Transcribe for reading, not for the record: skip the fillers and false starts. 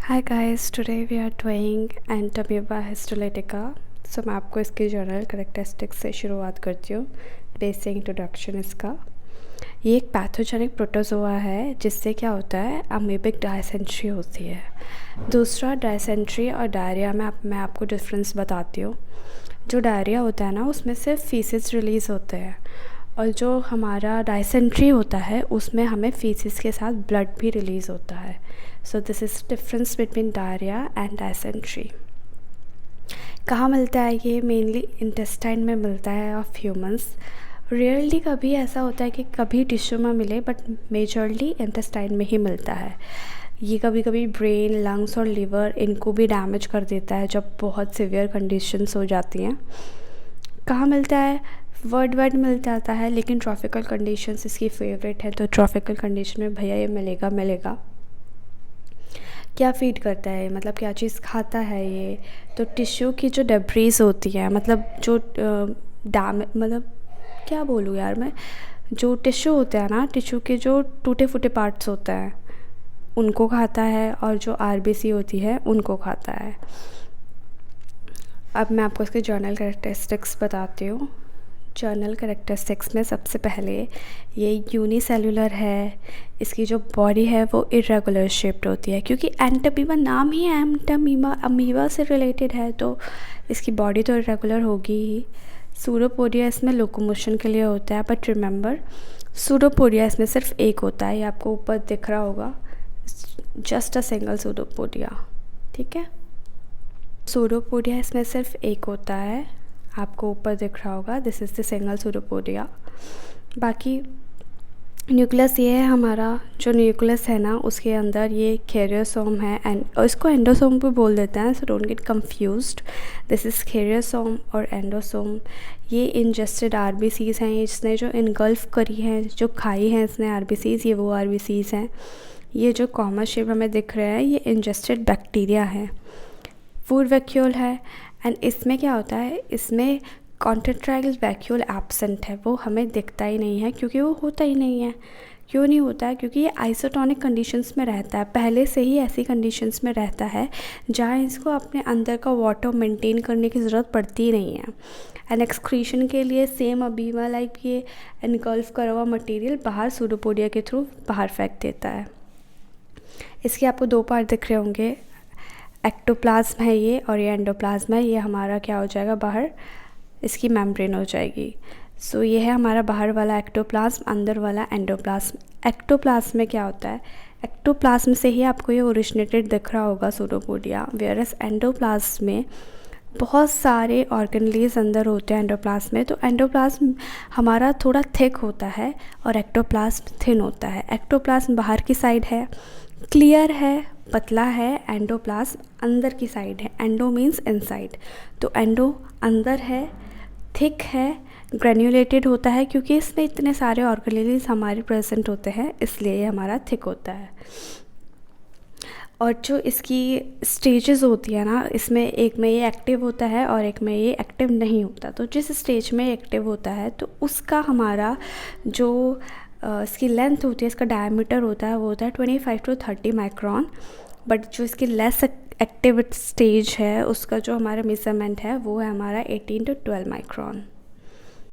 Hi guys, today we are doing Entamoeba histolytica. So मैं आपको इसकी जनरल कैरेक्टरिस्टिक्स से शुरुआत करती हूँ। बेसिक इंट्रोडक्शन इसका। ये एक पैथोजेनिक प्रोटोजोआ है जिससे क्या होता है, अमीबिक डायसेंट्री होती है। दूसरा, डायसेंट्री और डायरिया में मैं आपको डिफरेंस बताती हूँ। जो डायरिया होता है ना, उसमें सिर्फ फीसिस रिलीज़ होते हैं, और जो हमारा डायसेंट्री होता है उसमें हमें फीसिस के साथ ब्लड भी रिलीज़ होता है। So this is difference between diarrhoea and dysentery. कहाँ मिलता है ये? मेनली इंटेस्टाइन में मिलता है ऑफ ह्यूमंस। रेयरली कभी ऐसा होता है कि कभी टिश्यू में मिले, बट मेजरली इंटेस्टाइन में ही मिलता है। ये कभी कभी ब्रेन, लंग्स और लिवर इनको भी डैमेज कर देता है जब बहुत सिवियर कंडीशंस हो जाती हैं। कहाँ मिलता है? वर्ल्ड वाइड मिल जाता है, लेकिन ट्रॉपिकल कंडीशंस इसकी फेवरेट है। तो ट्रॉपिकल कंडीशन में भैया ये मिलेगा। क्या फीड करता है, मतलब क्या चीज़ खाता है ये? तो टिश्यू की जो डेब्रीज होती है, मतलब जो मतलब क्या बोलूँ यार मैं, जो टिश्यू होते हैं ना, टिश्यू के जो टूटे फूटे पार्ट्स होते हैं उनको खाता है, और जो आरबीसी होती है उनको खाता है। अब मैं आपको इसके जर्नल कैरेक्टरिस्टिक्स बताती हूँ। जर्नल कैरेक्टरिस्टिक्स में सबसे पहले ये यूनिसेलुलर है। इसकी जो बॉडी है वो इरेगुलर शेप्ड होती है, क्योंकि एंटामीबा नाम ही एंटामीबा अमीबा से रिलेटेड है, तो इसकी बॉडी तो इरेगुलर होगी ही। सूडोपोडिया इसमें लोकोमोशन के लिए होता है, बट रिमेंबर सूडोपोडिया इसमें सिर्फ एक होता है। ये आपको ऊपर दिख रहा होगा, जस्ट अ सिंगल सूडोपोडिया, ठीक है। सूडोपोडिया इसमें सिर्फ एक होता है, आपको ऊपर दिख रहा होगा, this is the single pseudopodia. बाकी न्यूक्लियस ये है हमारा, जो न्यूक्लियस है ना उसके अंदर ये कैरियोसोम है, और इसको एंडोसोम भी बोल देते हैं, so don't get confused. This is karyosome और एंडोसोम। ये इंजेस्टेड आरबीसीज हैं, इसने जो इनगल्फ करी हैं, जो खाई हैं इसने आरबीसीज, ये वो आरबीसीज हैं। ये जो कॉमन शेप हमें दिख रहे हैं ये इंजेस्टेड बैक्टीरिया है। फूड वैक्यूल है, एंड इसमें क्या होता है, इसमें कॉन्ट्रैक्टाइल वैक्यूल एब्सेंट है, वो हमें दिखता ही नहीं है, क्योंकि वो होता ही नहीं है। क्यों नहीं होता है? क्योंकि ये आइसोटोनिक कंडीशंस में रहता है, पहले से ही ऐसी कंडीशंस में रहता है जहाँ इसको अपने अंदर का वाटर मेंटेन करने की ज़रूरत पड़ती ही नहीं है। एंड एक्सक्रीशन के लिए सेम अबीमा लाइक ये एनगल्फ करा हुआ मटेरियल बाहर सूडोपोडिया के थ्रू बाहर फेंक देता है। इसके आपको दो पार्ट दिख रहे होंगे, एक्टोप्लाज्म है ये, और ये एंडोप्लाज्म है। ये हमारा क्या हो जाएगा, बाहर इसकी मेम्ब्रेन हो जाएगी। सो ये है हमारा बाहर वाला एक्टोप्लाज्म, अंदर वाला एंडोप्लाज्म। एक्टोप्लाज्म में क्या होता है, एक्टोप्लाज्म से ही आपको ये ओरिजिनेटेड दिख रहा होगा सूडोपोडिया, वेयरएस एंडोप्लाज्म में बहुत सारे ऑर्गेनलीज अंदर होते हैं एंडोप्लाज्म में। तो एंडोप्लाज्म हमारा थोड़ा थिक होता है और एक्टोप्लाज्म थिन होता है। एक्टोप्लाज्म बाहर की साइड है, क्लियर है, पतला है। एंडोप्लाज्म अंदर की साइड है, एंडो मीन्स इनसाइड, तो एंडो अंदर है, थिक है, ग्रेन्युलेटेड होता है, क्योंकि इसमें इतने सारे ऑर्गेनेल्स हमारे प्रेजेंट होते हैं, इसलिए ये हमारा थिक होता है। और जो इसकी स्टेजेस होती है ना, इसमें एक में ये एक्टिव होता है और एक में ये एक्टिव नहीं होता। तो जिस स्टेज में एक्टिव होता है तो उसका हमारा जो इसकी लेंथ होती है, इसका डायमीटर होता है, वो होता है 25 to 30 माइक्रोन। बट जो इसकी लेस एक्टिव स्टेज है उसका जो हमारा मेजरमेंट है वो है हमारा 18 to 12 माइक्रोन।